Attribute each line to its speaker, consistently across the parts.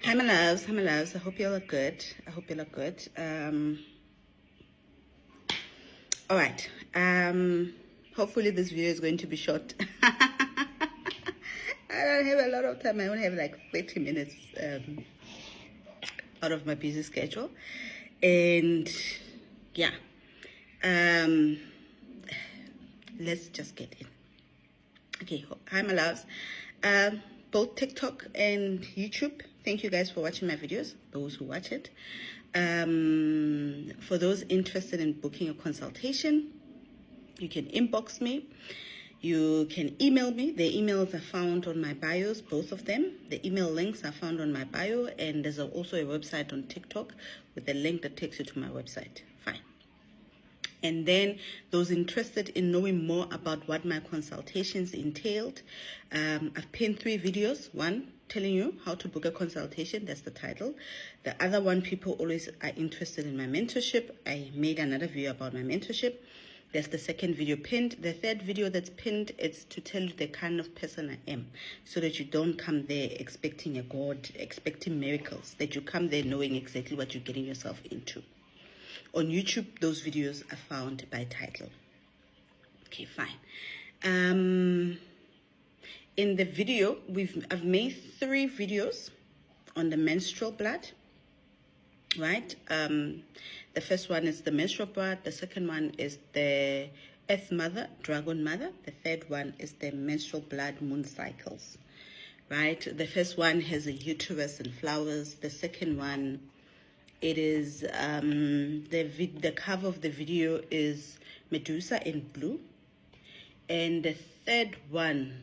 Speaker 1: Hi my loves, hi my loves. I hope you all are good. I hope you all are good. All right. Hopefully this video is going to be short. I don't have a lot of time. I only have like 30 minutes out of my busy schedule, and yeah. Let's just get in. Okay. Hi my loves. Both TikTok and YouTube. Thank you guys for watching my videos, those who watch it. For those interested in booking a consultation, you can inbox me. You can email me. The emails are found on my bios, both of them. The email links are found on my bio, and there's also a website on TikTok with a link that takes you to my website. Fine. And then those interested in knowing more about what my consultations entailed, I've pinned 3 videos. One, telling you how to book a consultation. That's the title. The other one, people always are interested in my mentorship. I made another video about my mentorship. That's the second video pinned. The third video that's pinned, it's to tell you the kind of person I am, so that you don't come there expecting a God, expecting miracles, that you come there knowing exactly what you're getting yourself into. On YouTube, those videos are found by title. Okay, fine. In the video, I've made 3 videos on the menstrual blood, right? The first one is the menstrual blood. The second one is the Earth Mother, Dragon Mother. The third one is the menstrual blood moon cycles, right? The first one has a uterus and flowers. The second one, it is the cover of the video is Medusa in blue, and the third one,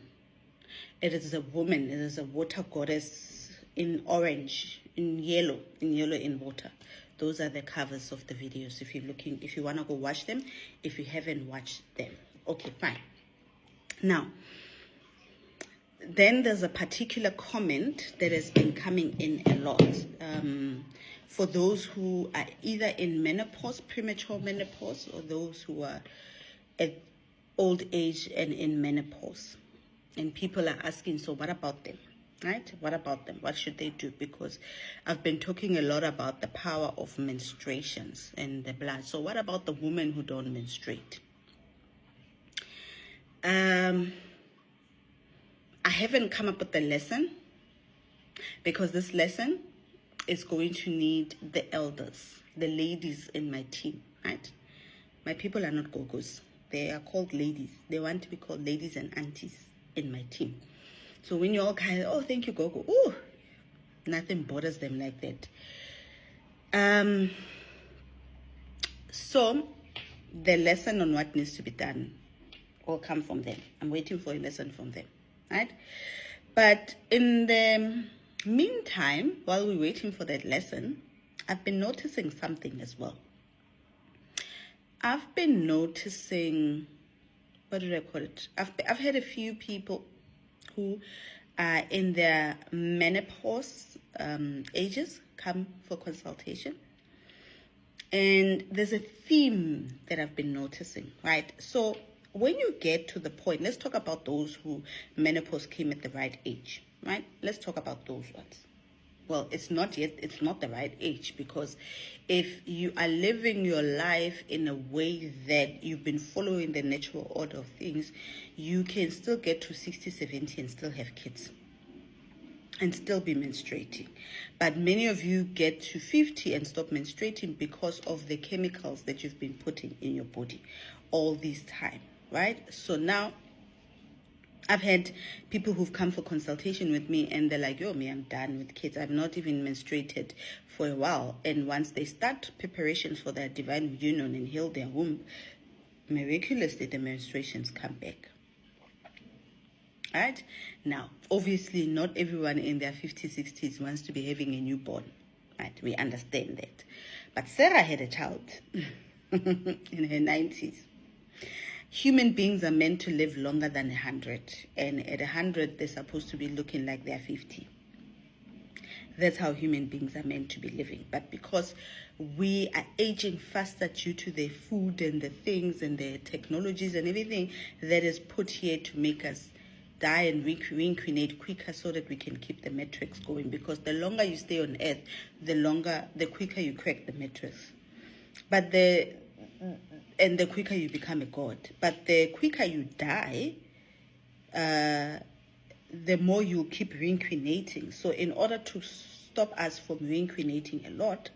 Speaker 1: it is a woman. It is a water goddess in orange, in yellow in water. Those are the covers of the videos. If you want to go watch them, if you haven't watched them. Okay, fine. Now, then there's a particular comment that has been coming in a lot. For those who are either in menopause, premature menopause, or those who are at old age and in menopause. And people are asking, so what about them, right? What about them? What should they do? Because I've been talking a lot about the power of menstruations and the blood. So what about the women who don't menstruate? I haven't come up with a lesson, because this lesson is going to need the elders, the ladies in my team, right? My people are not gogos. They are called ladies. They want to be called ladies and aunties in my team. So when you all kind of, oh, thank you, Gogo. Oh, nothing bothers them like that. So the lesson on what needs to be done will come from them. I'm waiting for a lesson from them, right? But in the meantime, while we're waiting for that lesson, I've been noticing something as well. I've been noticing, what did I call it? I've had a few people who are in their menopause ages come for consultation. And there's a theme that I've been noticing, right? So when you get to the point, let's talk about those who menopause came at the right age, right? Let's talk about those ones. Well, it's not the right age, because if you are living your life in a way that you've been following the natural order of things, you can still get to 60, 70 and still have kids and still be menstruating. But many of you get to 50 and stop menstruating because of the chemicals that you've been putting in your body all this time, right? So now I've had people who've come for consultation with me and they're like, yo, me, I'm done with kids. I've not even menstruated for a while. And once they start preparations for their divine union and heal their womb, miraculously the menstruations come back. All right? Now, obviously, not everyone in their 50s, 60s wants to be having a newborn. Right? We understand that. But Sarah had a child in her 90s. Human beings are meant to live longer than 100. And at 100, they're supposed to be looking like they're 50. That's how human beings are meant to be living. But because we are aging faster due to the food and the things and the technologies and everything that is put here to make us die and reincarnate quicker so that we can keep the matrix going, because the longer you stay on earth, the quicker you crack the matrix. And the quicker you become a god. But the quicker you die, the more you keep reincarnating. So in order to stop us from reincarnating a lot,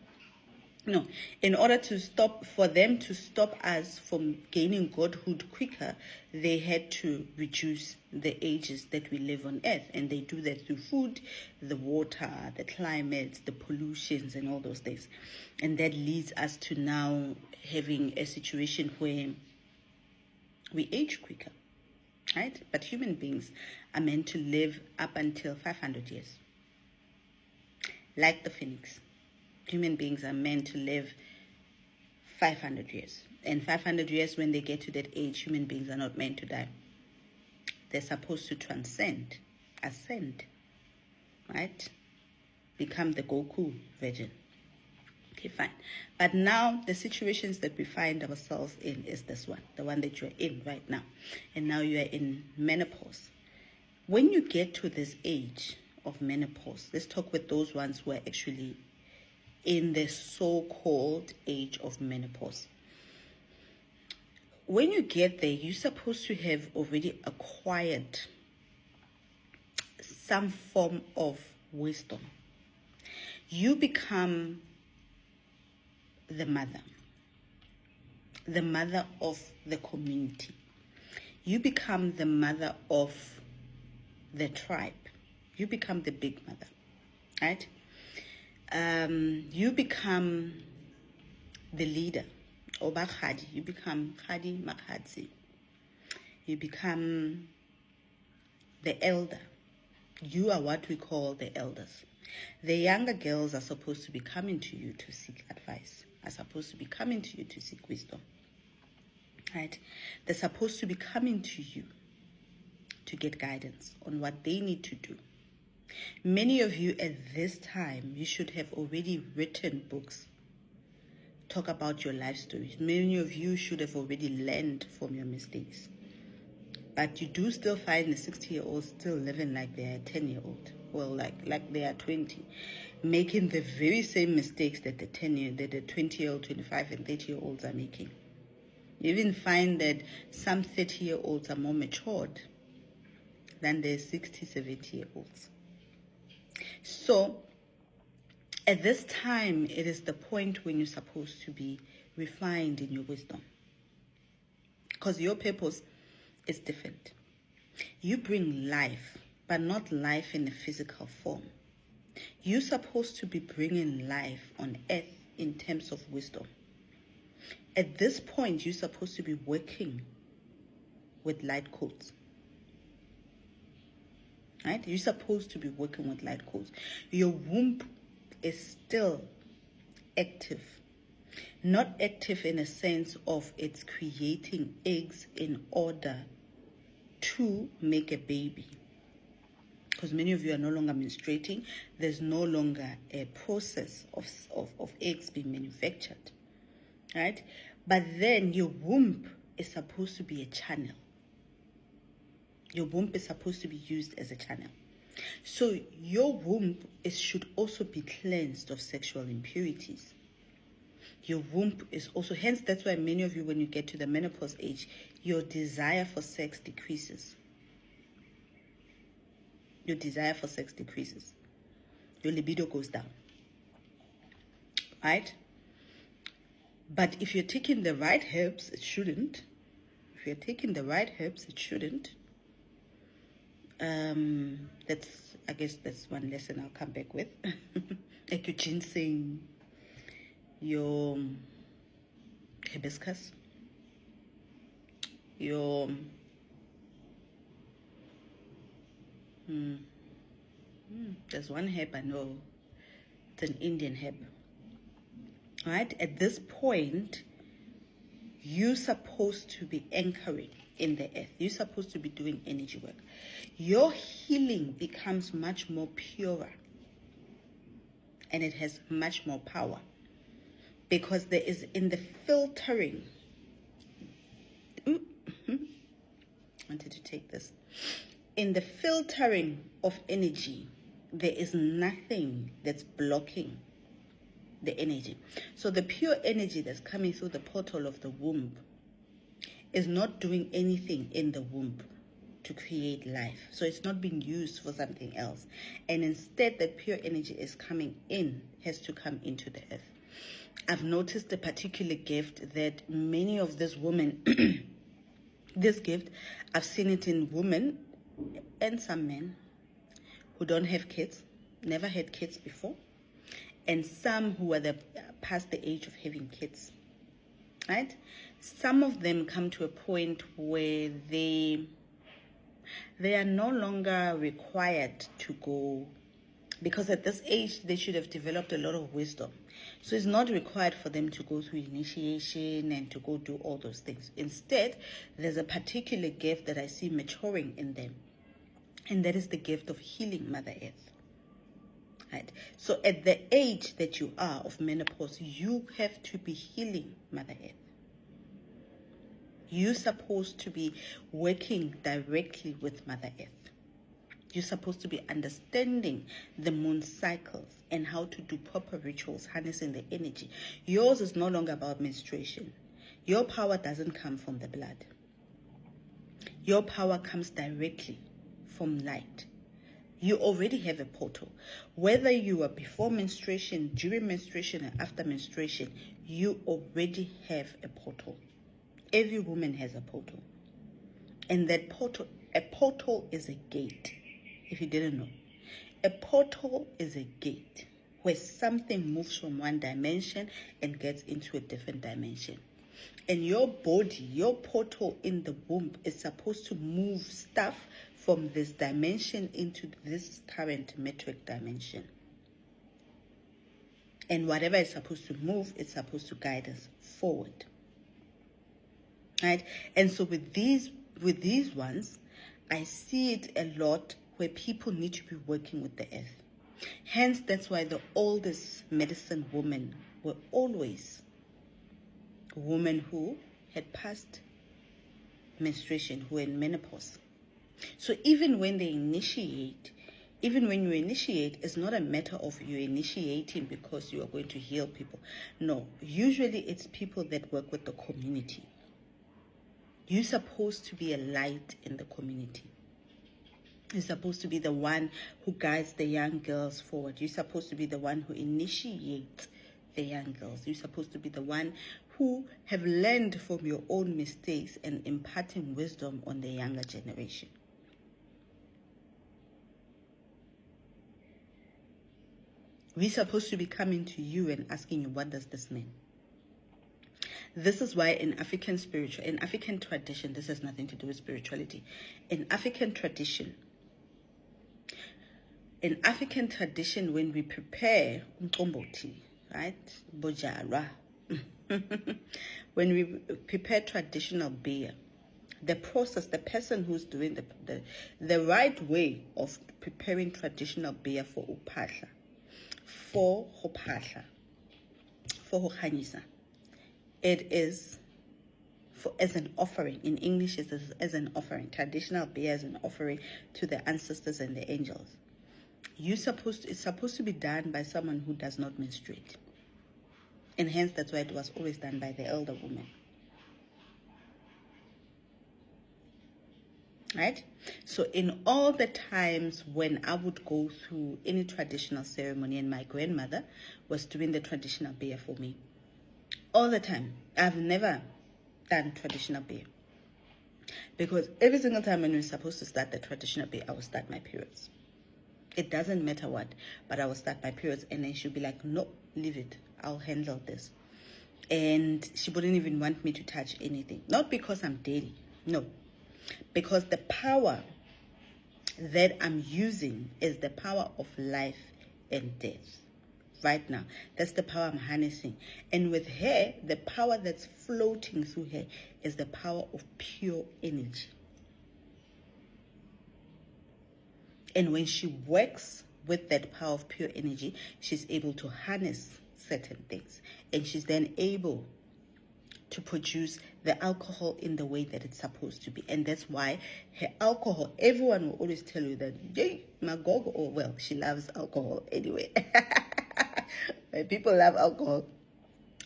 Speaker 1: for them to stop us from gaining godhood quicker, they had to reduce the ages that we live on earth. And they do that through food, the water, the climate, the pollutions, and all those things. And that leads us to now having a situation where we age quicker, right? But human beings are meant to live up until 500 years. Like the phoenix. Human beings are meant to live 500 years. And 500 years, when they get to that age, human beings are not meant to die. They're supposed to transcend, ascend, right? Become the Goku version. Okay, fine. But now, the situations that we find ourselves in is this one, the one that you're in right now. And now you are in menopause. When you get to this age of menopause, let's talk with those ones who are actually in the so-called age of menopause. When you get there, you're supposed to have already acquired some form of wisdom. You become the mother of the community. You become the mother of the tribe. You become the big mother, right? You become the leader, or Bakhadi. You become Khadi Makhadzi. You become the elder. You are what we call the elders. The younger girls are supposed to be coming to you to seek advice, are supposed to be coming to you to seek wisdom, right? They're supposed to be coming to you to get guidance on what they need to do. Many of you at this time, you should have already written books. Talk about your life stories. Many of you should have already learned from your mistakes. But you do still find the 60-year-olds still living like they are 10-year-old. Well, like they are 20. Making the very same mistakes that the 20-year-old, 25 and 30-year-olds are making. You even find that some 30-year-olds are more matured than the 60, 70-year-olds. So, at this time, it is the point when you're supposed to be refined in your wisdom. Because your purpose is different. You bring life, but not life in a physical form. You're supposed to be bringing life on earth in terms of wisdom. At this point, you're supposed to be working with light codes. Right? You're supposed to be working with light codes. Your womb is still active. Not active in a sense of it's creating eggs in order to make a baby. Because many of you are no longer menstruating. There's no longer a process of eggs being manufactured. Right? But then your womb is supposed to be a channel. Your womb is supposed to be used as a channel. So your womb should also be cleansed of sexual impurities. Your womb is also, hence that's why many of you, when you get to the menopause age, your desire for sex decreases. Your desire for sex decreases. Your libido goes down. Right? But if you're taking the right herbs, it shouldn't. If you're taking the right herbs, it shouldn't. I guess that's one lesson I'll come back with. Like your ginseng, your hibiscus, your there's one herb I know. It's an Indian herb. Right? At this point, you're supposed to be anchoring in the earth. You're supposed to be doing energy work. Your healing becomes much more purer. And it has much more power. Because there is in the filtering. Wanted to take this. in the filtering of energy, there is nothing that's blocking the energy. So the pure energy that's coming through the portal of the womb is not doing anything in the womb to create life. So it's not being used for something else. And instead, the pure energy is coming in, has to come into the earth. I've noticed a particular gift that many of these women, this gift, I've seen it in women and some men who don't have kids, never had kids before, and some who are past the age of having kids, right? Some of them come to a point where they are no longer required to go, because at this age they should have developed a lot of wisdom. So it's not required for them to go through initiation and to go do all those things. Instead, there's a particular gift that I see maturing in them, and that is the gift of healing Mother Earth. Right? So at the age that you are of menopause, you have to be healing Mother Earth. You're supposed to be working directly with Mother Earth. You're supposed to be understanding the moon cycles and how to do proper rituals, harnessing the energy. Yours is no longer about menstruation. Your power doesn't come from the blood. Your power comes directly from light. You already have a portal. Whether you are before menstruation, during menstruation, and after menstruation, you already have a portal. Every woman has a portal. And that portal, a portal is a gate, if you didn't know. A portal is a gate where something moves from one dimension and gets into a different dimension. And your body, your portal in the womb is supposed to move stuff from this dimension into this current metric dimension. And whatever is supposed to move, it's supposed to guide us forward. Right? And so with these ones, I see it a lot where people need to be working with the earth. Hence, that's why the oldest medicine women were always women who had passed menstruation, who were in menopause. So even when they initiate, even when you initiate, it's not a matter of you initiating because you are going to heal people. No, usually it's people that work with the community. You're supposed to be a light in the community. You're supposed to be the one who guides the young girls forward. You're supposed to be the one who initiates the young girls. You're supposed to be the one who have learned from your own mistakes and imparting wisdom on the younger generation. We're supposed to be coming to you and asking you, what does this mean? This is why in African tradition, this has nothing to do with spirituality. In African tradition, when we prepare umqombothi, right, bojalwa, when we prepare traditional beer, the process, the person who's doing the right way of preparing traditional beer for uphahla, for ukhanyisa, it is as an offering. In English, it is as an offering. Traditional beer as an offering to the ancestors and the angels. It's supposed to be done by someone who does not menstruate. And hence, that's why it was always done by the elder woman. Right? So in all the times when I would go through any traditional ceremony, and my grandmother was doing the traditional beer for me, all the time, I've never done traditional beer. Because every single time when we're supposed to start the traditional beer, I will start my periods. It doesn't matter what, but I will start my periods, and then she'll be like, no, leave it. I'll handle this. And she wouldn't even want me to touch anything. Not because I'm dirty, no. Because the power that I'm using is the power of life and death. Right now, that's the power I'm harnessing. And with her, the power that's floating through her is the power of pure energy. And when she works with that power of pure energy, she's able to harness certain things. And she's then able to produce the alcohol in the way that it's supposed to be. And that's why her alcohol, everyone will always tell you that, hey, my gogo, oh, well, she loves alcohol anyway. People love alcohol.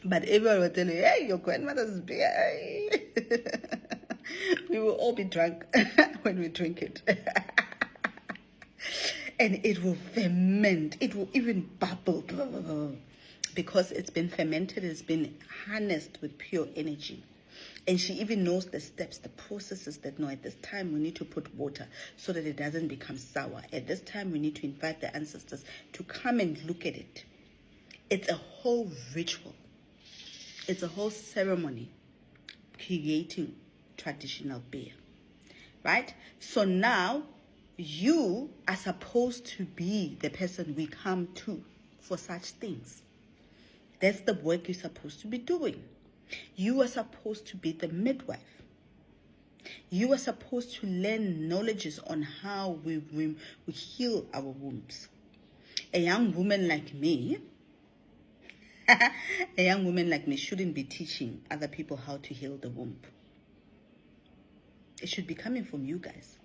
Speaker 1: But everyone will tell you, hey, your grandmother's beer. We will all be drunk when we drink it. And it will ferment. It will even bubble. Because it's been fermented, it's been harnessed with pure energy. And she even knows the steps, the processes that no, at this time we need to put water so that it doesn't become sour. At this time we need to invite the ancestors to come and look at it. It's a whole ritual. It's a whole ceremony creating traditional beer. Right? So now you are supposed to be the person we come to for such things. That's the work you're supposed to be doing. You are supposed to be the midwife. You are supposed to learn knowledges on how we heal our wombs. A young woman like me, shouldn't be teaching other people how to heal the womb. It should be coming from you guys.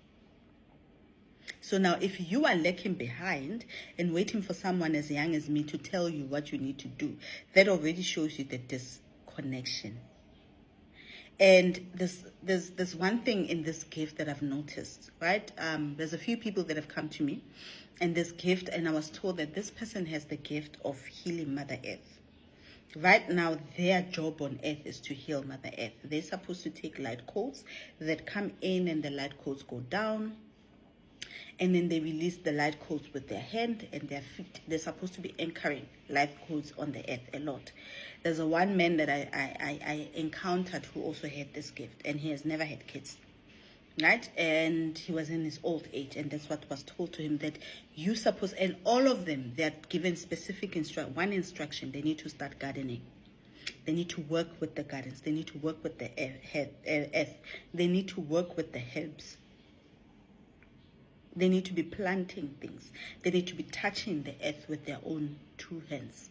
Speaker 1: So now if you are lacking behind and waiting for someone as young as me to tell you what you need to do, that already shows you the disconnection. And there's one thing in this gift that I've noticed, right? There's a few people that have come to me and this gift, and I was told that this person has the gift of healing Mother Earth. Right now, their job on earth is to heal Mother Earth. They're supposed to take light codes that come in and the light codes go down. And then they release the light codes with their hand and their feet. They're supposed to be anchoring light codes on the earth a lot. There's a one man that I encountered who also had this gift, and he has never had kids, right? And he was in his old age, and that's what was told to him, that you suppose, and all of them, they're given specific instruction. They need to start gardening. They need to work with the gardens. They need to work with the earth. They need to work with the herbs. They need to be planting things. They need to be touching the earth with their own two hands.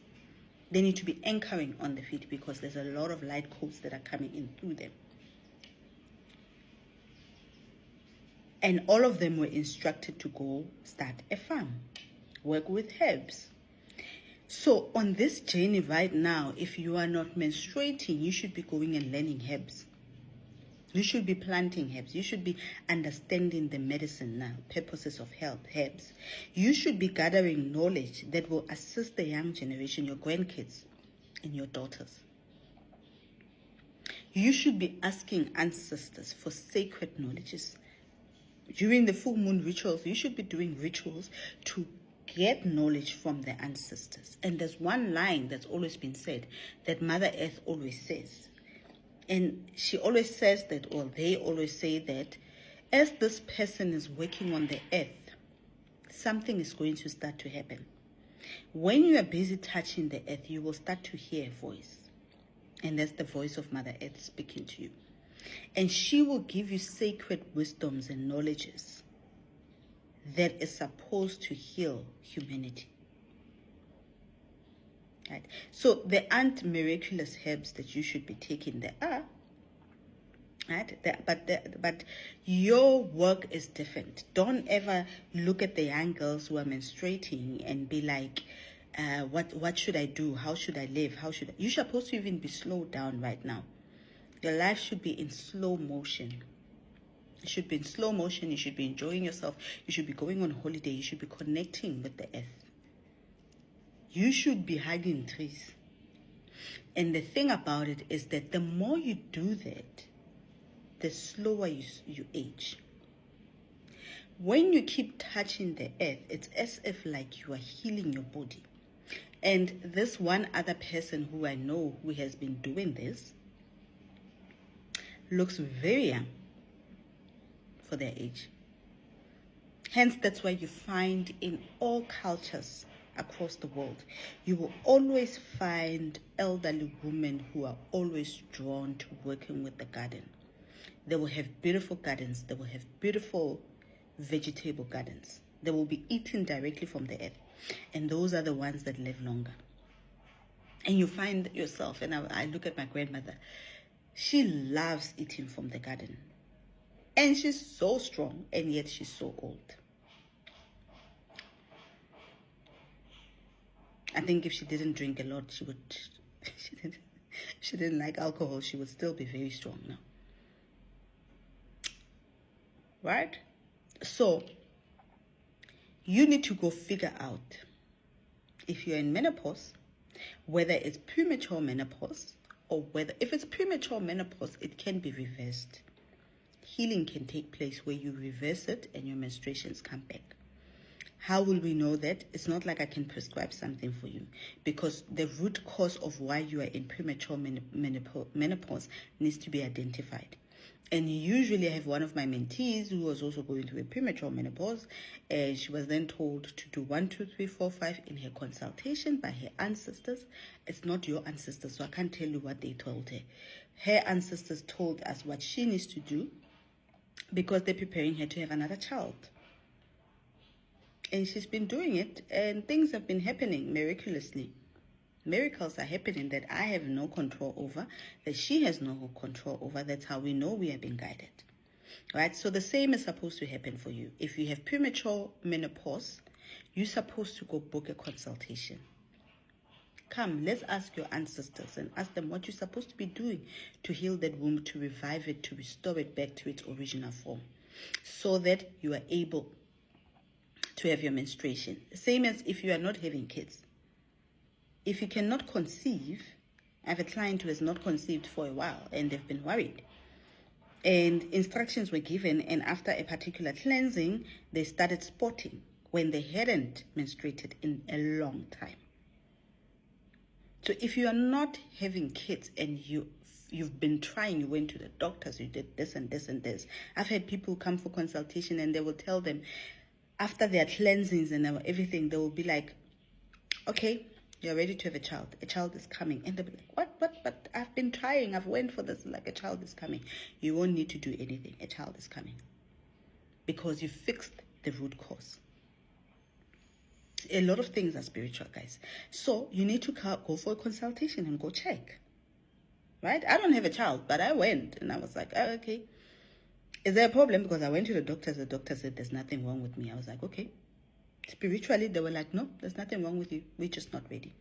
Speaker 1: They need to be anchoring on the feet because there's a lot of light codes that are coming in through them. And all of them were instructed to go start a farm, work with herbs. So on this journey right now, if you are not menstruating, you should be going and learning herbs. You should be planting herbs. You should be understanding the medicine now, purposes of herbs. You should be gathering knowledge that will assist the young generation, your grandkids and your daughters. You should be asking ancestors for sacred knowledges. During the full moon rituals, you should be doing rituals to get knowledge from the ancestors. And there's one line that's always been said that Mother Earth always says. And she always says that, or they always say that, as this person is working on the earth, something is going to start to happen. When you are busy touching the earth, you will start to hear a voice. And that's the voice of Mother Earth speaking to you. And she will give you sacred wisdoms and knowledges that is supposed to heal humanity. Right. So there aren't miraculous herbs that you should be taking. There are, right? But your work is different. Don't ever look at the young girls who are menstruating and be like, what should I do? How should I live? You're supposed to even be slowed down right now. Your life should be in slow motion. It should be in slow motion. You should be enjoying yourself. You should be going on holiday. You should be connecting with the earth. You should be hugging trees. And the thing about it is that the more you do that, the slower you age. When you keep touching the earth, it's as if like you are healing your body. And this one other person who I know who has been doing this looks very young for their age. Hence, that's why you find in all cultures across the world, you will always find elderly women who are always drawn to working with the garden. They will have beautiful gardens. They will have beautiful vegetable gardens. They will be eaten directly from the earth. And those are the ones that live longer. And you find yourself, and I look at my grandmother, She loves eating from the garden. And she's so strong, and yet she's so old. I think if she didn't drink a lot, she would... she didn't like alcohol, she would still be very strong now. Right? So, you need to go figure out if you're in menopause, whether it's premature menopause, or whether, if it's premature menopause, it can be reversed. Healing can take place where you reverse it and your menstruations come back. How will we know that? It's not like I can prescribe something for you, because the root cause of why you are in premature menopause needs to be identified. And usually I have one of my mentees who was also going through a premature menopause, and she was then told to do 1, 2, 3, 4, 5 in her consultation by her ancestors. It's not your ancestors, so I can't tell you what they told her. Her ancestors told us what she needs to do because they're preparing her to have another child. And she's been doing it, and things have been happening miraculously. Miracles are happening that I have no control over, that she has no control over. That's how we know we are being guided. Right? So the same is supposed to happen for you. If you have premature menopause, you're supposed to go book a consultation. Come, let's ask your ancestors and ask them what you're supposed to be doing to heal that womb, to revive it, to restore it back to its original form, so that you are able to have your menstruation. Same as if you are not having kids. If you cannot conceive, I have a client who has not conceived for a while and they've been worried. And instructions were given, and after a particular cleansing, they started spotting when they hadn't menstruated in a long time. So if you are not having kids and you've been trying, you went to the doctors, you did this and this and this. I've had people come for consultation and they will tell them, after their cleansings and everything, they will be like, okay, you're ready to have a child. A child is coming. And they'll be like, what? But I've been trying. I've went for this. Like, a child is coming. You won't need to do anything. A child is coming. Because you fixed the root cause. A lot of things are spiritual, guys. So you need to go for a consultation and go check. Right? I don't have a child, but I went and I was like, oh, okay. Is there a problem? Because I went to the doctors. The doctor said there's nothing wrong with me. I was like, okay. Spiritually, they were like, no, there's nothing wrong with you. We're just not ready.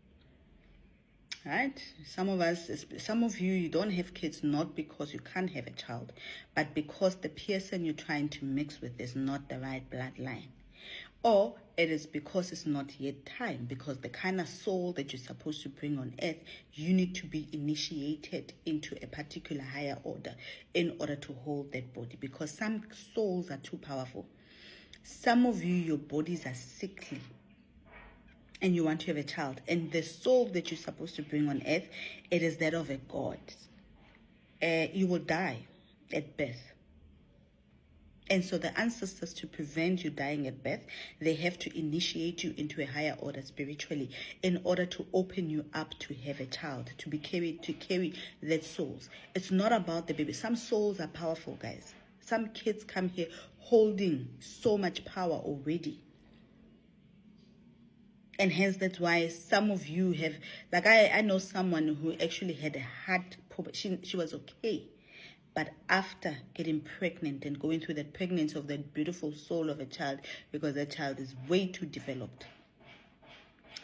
Speaker 1: Right? Some of you, you don't have kids not because you can't have a child, but because the person you're trying to mix with is not the right bloodline. Or it is because it's not yet time, because the kind of soul that you're supposed to bring on earth, you need to be initiated into a particular higher order in order to hold that body, because some souls are too powerful. Some of you, your bodies are sickly and you want to have a child, and the soul that you're supposed to bring on earth, it is that of a god. You will die at birth. And so the ancestors, to prevent you dying at birth, they have to initiate you into a higher order spiritually in order to open you up to have a child, to carry that souls. It's not about the baby. Some souls are powerful, guys. Some kids come here holding so much power already. And hence that's why some of you have, like I know someone who actually had a heart problem. She was okay. But after getting pregnant and going through that pregnancy of that beautiful soul of a child, because that child is way too developed.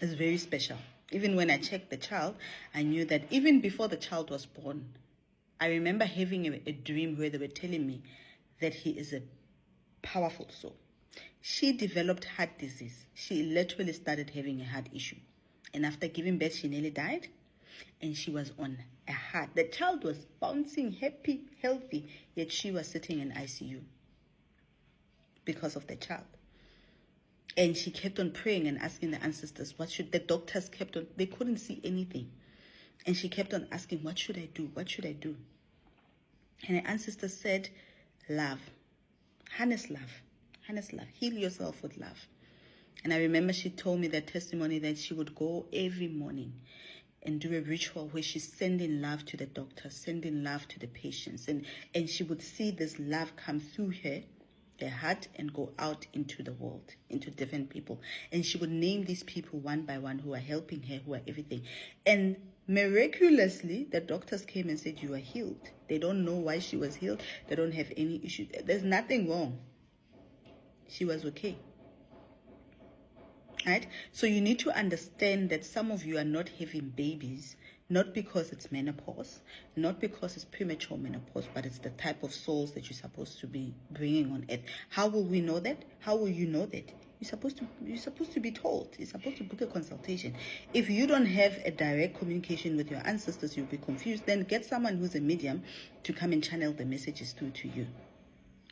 Speaker 1: It's very special. Even when I checked the child, I knew that even before the child was born, I remember having a dream where they were telling me that he is a powerful soul. She developed heart disease. She literally started having a heart issue. And after giving birth, she nearly died. And she was on a heart. The child was bouncing, happy, healthy, yet she was sitting in ICU because of the child. And she kept on praying and asking the ancestors, the doctors kept on, they couldn't see anything. And she kept on asking, what should I do? What should I do? And the ancestors said, love. Harness love. Harness love. Heal yourself with love. And I remember she told me that testimony that she would go every morning and do a ritual where she's sending love to the doctor, sending love to the patients. And she would see this love come through her their heart and go out into the world, into different people. And she would name these people one by one who are helping her, who are everything. And miraculously, the doctors came and said, you are healed. They don't know why she was healed. They don't have any issue. There's nothing wrong. She was okay. Right? So you need to understand that some of you are not having babies, not because it's menopause, not because it's premature menopause, but it's the type of souls that you're supposed to be bringing on earth. How will we know that? How will you know that? You're supposed to be told. You're supposed to book a consultation. If you don't have a direct communication with your ancestors, you'll be confused. Then get someone who's a medium to come and channel the messages through to you.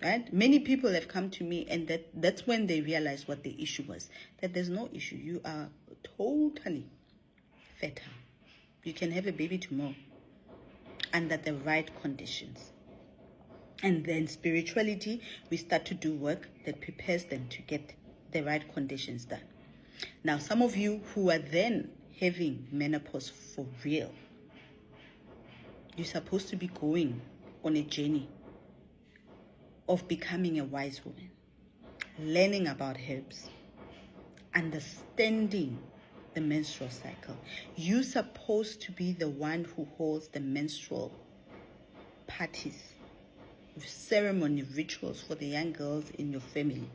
Speaker 1: Right? Many people have come to me, and that's when they realize what the issue was. That there's no issue. You are totally fertile. You can have a baby tomorrow under the right conditions. And then spirituality, we start to do work that prepares them to get the right conditions done. Now, some of you who are then having menopause for real, you're supposed to be going on a journey of becoming a wise woman, learning about herbs, understanding the menstrual cycle. You're supposed to be the one who holds the menstrual parties, ceremony, rituals for the young girls in your family.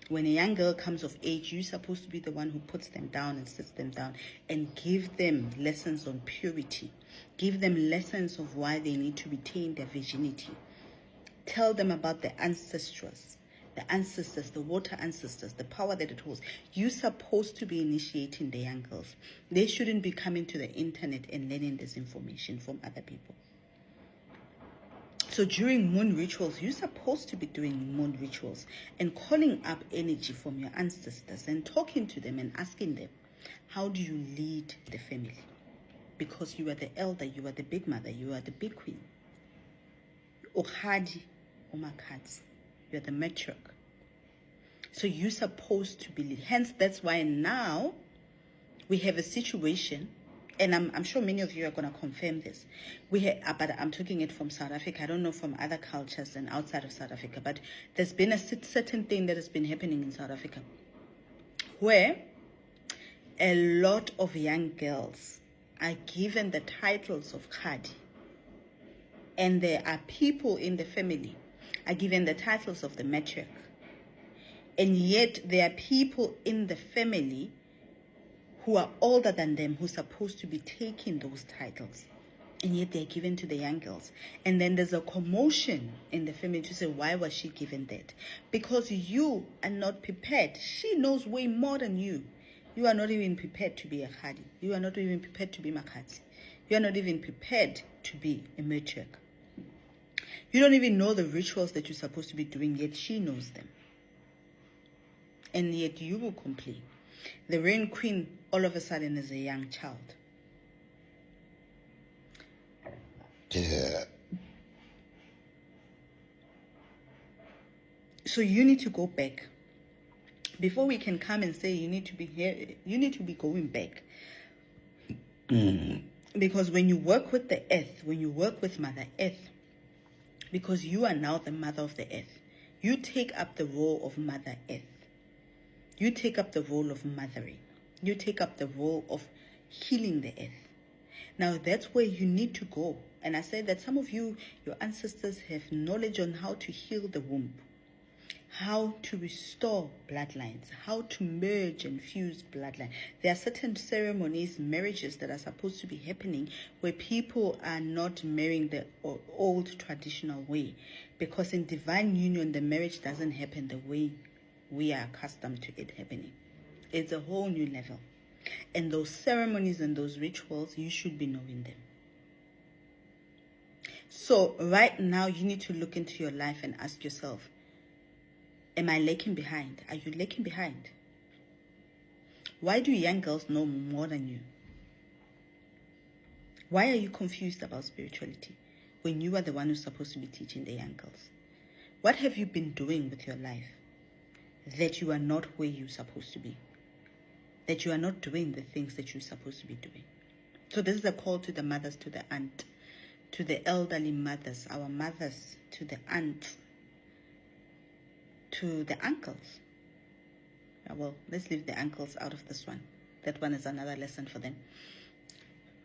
Speaker 1: When a young girl comes of age, you're supposed to be the one who puts them down and sits them down and give them lessons on purity. Give them lessons of why they need to retain their virginity. Tell them about the ancestors, the water ancestors, the power that it holds. You're supposed to be initiating the young girls. They shouldn't be coming to the internet and learning this information from other people. So during moon rituals, you're supposed to be doing moon rituals and calling up energy from your ancestors and talking to them and asking them, how do you lead the family? Because you are the elder, you are the big mother, you are the big queen. Okhadi, Omakats, you are the matriarch. So you're supposed to believe. Hence, that's why now we have a situation, and I'm sure many of you are going to confirm this. But I'm talking it from South Africa. I don't know from other cultures and outside of South Africa, but there's been a certain thing that has been happening in South Africa where a lot of young girls are given the titles of Khadi. And there are people in the family are given the titles of the matriarch. And yet there are people in the family who are older than them who are supposed to be taking those titles. And yet they're given to the young girls. And then there's a commotion in the family to say, why was she given that? Because you are not prepared. She knows way more than you. You are not even prepared to be a Khadi. You are not even prepared to be Makati. You are not even prepared to be a matriarch. You don't even know the rituals that you're supposed to be doing, yet she knows them. And yet you will complain. The Rain Queen all of a sudden is a young child. Yeah. So you need to go back. Before we can come and say you need to be here, you need to be going back. Because when you work with the earth, when you work with Mother Earth, because you are now the mother of the earth, you take up the role of Mother Earth. You take up the role of mothering. You take up the role of healing the earth. Now that's where you need to go. And I said that some of you, your ancestors have knowledge on how to heal the womb, how to restore bloodlines, how to merge and fuse bloodline. There are certain ceremonies, marriages that are supposed to be happening where people are not marrying the old traditional way, because in divine union, the marriage doesn't happen the way we are accustomed to it happening. It's a whole new level. And those ceremonies and those rituals, you should be knowing them. So right now, you need to look into your life and ask yourself, am I lagging behind? Are you lagging behind? Why do young girls know more than you? Why are you confused about spirituality when you are the one who's supposed to be teaching the young girls? What have you been doing with your life that you are not where you're supposed to be? That you are not doing the things that you're supposed to be doing? So this is a call to the mothers, to the aunt, to the elderly mothers, our mothers, to the aunts. to the uncles. Well, let's leave the uncles out of this one. That one is another lesson for them.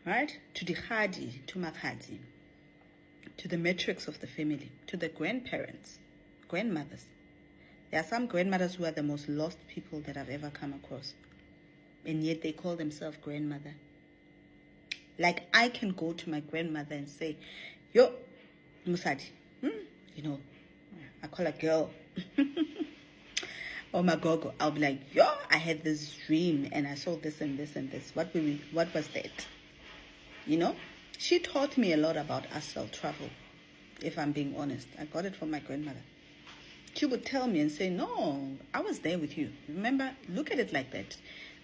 Speaker 1: Right? To the khadi, to makhadi, to the matrix of the family, to the grandparents, grandmothers. There are some grandmothers who are the most lost people that I've ever come across. And yet they call themselves grandmother. Like, I can go to my grandmother and say, yo, Musadi, you know, I call a girl. Oh my gogo. I'll be like, yo, I had this dream and I saw this and this and this. What was that? You know, she taught me a lot about astral travel, if I'm being honest. I got it from my grandmother. She would tell me and say, no, I was there with you. Remember, look at it like that.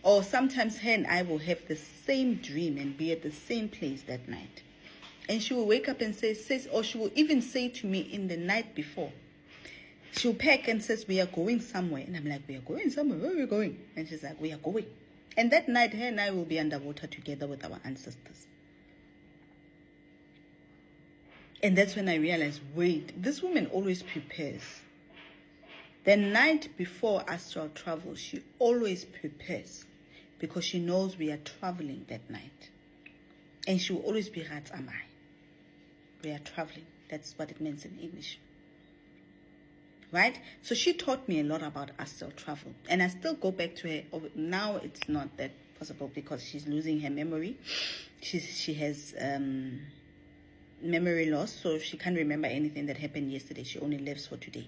Speaker 1: Or sometimes her and I will have the same dream and be at the same place that night. And she will wake up and say, sis, or she will even say to me in the night before, she'll pack and says, we are going somewhere. And I'm like, we are going somewhere? Where are we going? And she's like, we are going. And that night, her and I will be underwater together with our ancestors. And that's when I realized, wait, this woman always prepares. The night before astral travel, she always prepares because she knows we are traveling that night. And she will always be Ratsamai. We are traveling. That's what it means in English. Right? So she taught me a lot about astral travel. And I still go back to her. Now it's not that possible because she's losing her memory. She has memory loss, so she can't remember anything that happened yesterday. She only lives for today.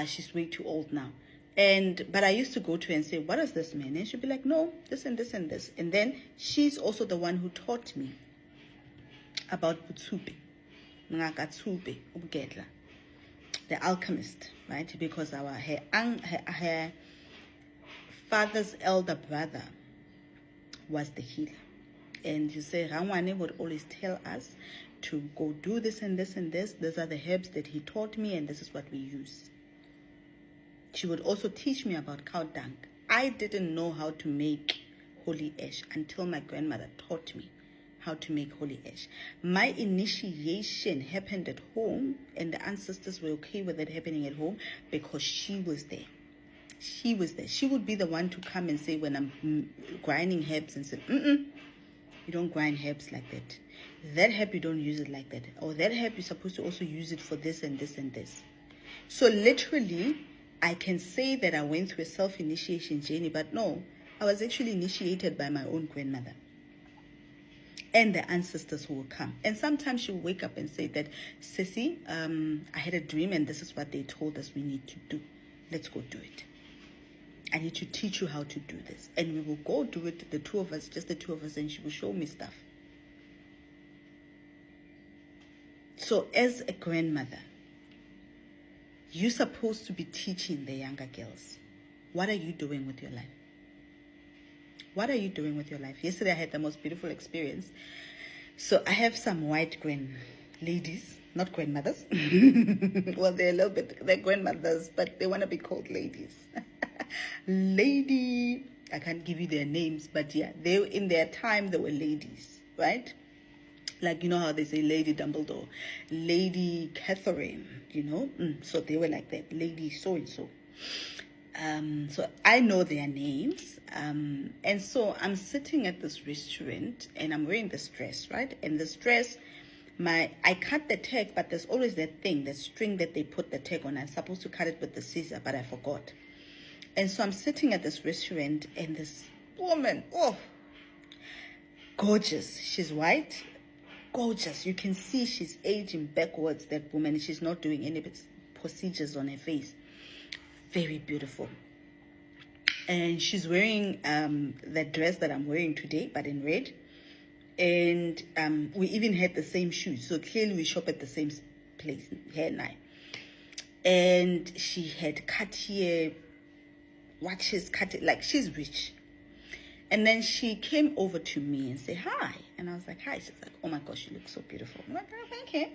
Speaker 1: She's way too old now. But I used to go to her and say, what does this mean? And she'd be like, no, this and this and this. And then she's also the one who taught me about Butsupe, Ngakatsupe, Ubgedla, the alchemist, right? Because her father's elder brother was the healer. And you say, Rangwane would always tell us to go do this and this and this. These are the herbs that he taught me, and this is what we use. She would also teach me about cow dung. I didn't know how to make holy ash until my grandmother taught me how to make holy ash. My initiation happened at home, and the ancestors were okay with it happening at home because she was there. She was there. She would be the one to come and say when I'm grinding herbs and say, you don't grind herbs like that. That herb, you don't use it like that. Or that herb, you're supposed to also use it for this and this and this. So literally, I can say that I went through a self-initiation journey, but no, I was actually initiated by my own grandmother and the ancestors who will come. And sometimes she'll wake up and say that, Sissy, I had a dream and this is what they told us we need to do. Let's go do it. I need to teach you how to do this. And we will go do it, the two of us, just the two of us, and she will show me stuff. So as a grandmother, you're supposed to be teaching the younger girls. What are you doing with your life? What are you doing with your life? Yesterday I had the most beautiful experience. So I have some white ladies, not grandmothers. Well, they're a little bit, they're grandmothers, but they want to be called ladies. Lady, I can't give you their names, but yeah, they in their time they were ladies, right? Like, you know how they say Lady Dumbledore, Lady Catherine, you know? So they were like that, Lady so-and-so. So I know their names. And so I'm sitting at this restaurant and I'm wearing this dress, right? And this dress, I cut the tag, but there's always that thing, that string that they put the tag on. I'm supposed to cut it with the scissor, but I forgot. And so I'm sitting at this restaurant and this woman, oh, gorgeous. She's white. Gorgeous. You can see she's aging backwards, that woman. She's not doing any procedures on her face. Very beautiful. And she's wearing the dress that I'm wearing today, but in red. And we even had the same shoes. So clearly we shop at the same place, her and I. And she had Cartier watches, like she's rich. And then she came over to me and said, hi. And I was like, hi. She's like, oh my gosh, you look so beautiful. I'm like, oh, thank you.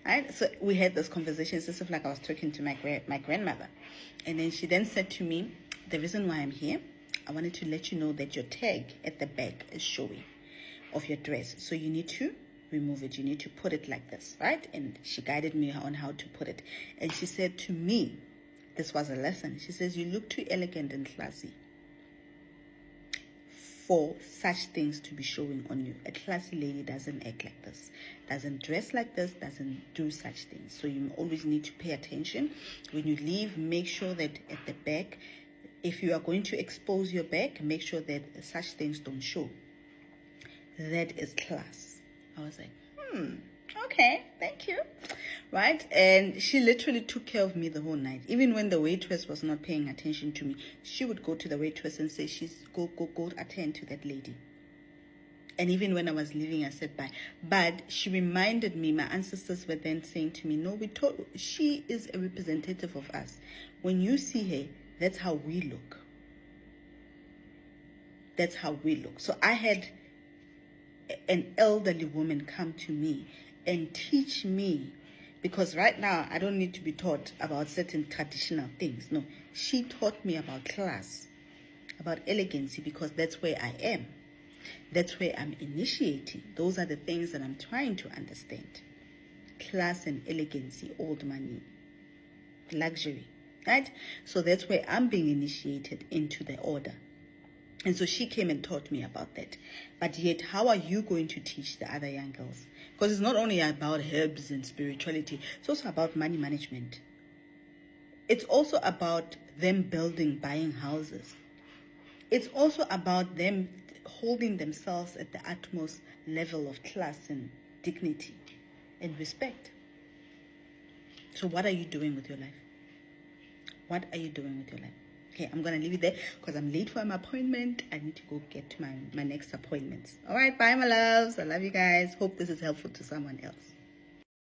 Speaker 1: Right? So we had this conversation. It's just like I was talking to my grandmother. And then she then said to me, the reason why I'm here, I wanted to let you know that your tag at the back is showing of your dress. So you need to remove it. You need to put it like this, right? And she guided me on how to put it. And she said to me, This was a lesson. She says, you look too elegant and classy for such things to be showing on you. A classy lady doesn't act like this, doesn't dress like this, doesn't do such things. So you always need to pay attention. When you leave, make sure that at the back, if you are going to expose your back, make sure that such things don't show. That is class. I was like, okay, thank you. Right? And she literally took care of me the whole night. Even when the waitress was not paying attention to me, she would go to the waitress and say, go attend to that lady. And even when I was leaving, I said bye. But she reminded me, my ancestors were then saying to me, no, she is a representative of us. When you see her, that's how we look. That's how we look. So I had an elderly woman come to me and teach me, because right now I don't need to be taught about certain traditional things. No, she taught me about class, about elegancy, because that's where I am. That's where I'm initiating. Those are the things that I'm trying to understand. Class and elegancy, old money, luxury, right? So that's where I'm being initiated into the order. And so she came and taught me about that. But yet, how are you going to teach the other young girls? Because it's not only about herbs and spirituality, it's also about money management. It's also about them buying houses. It's also about them holding themselves at the utmost level of class and dignity and respect. So what are you doing with your life? What are you doing with your life? Okay, I'm going to leave it there because I'm late for my appointment. I need to go get to my next appointments. All right, bye, my loves. I love you guys. Hope this is helpful to someone else.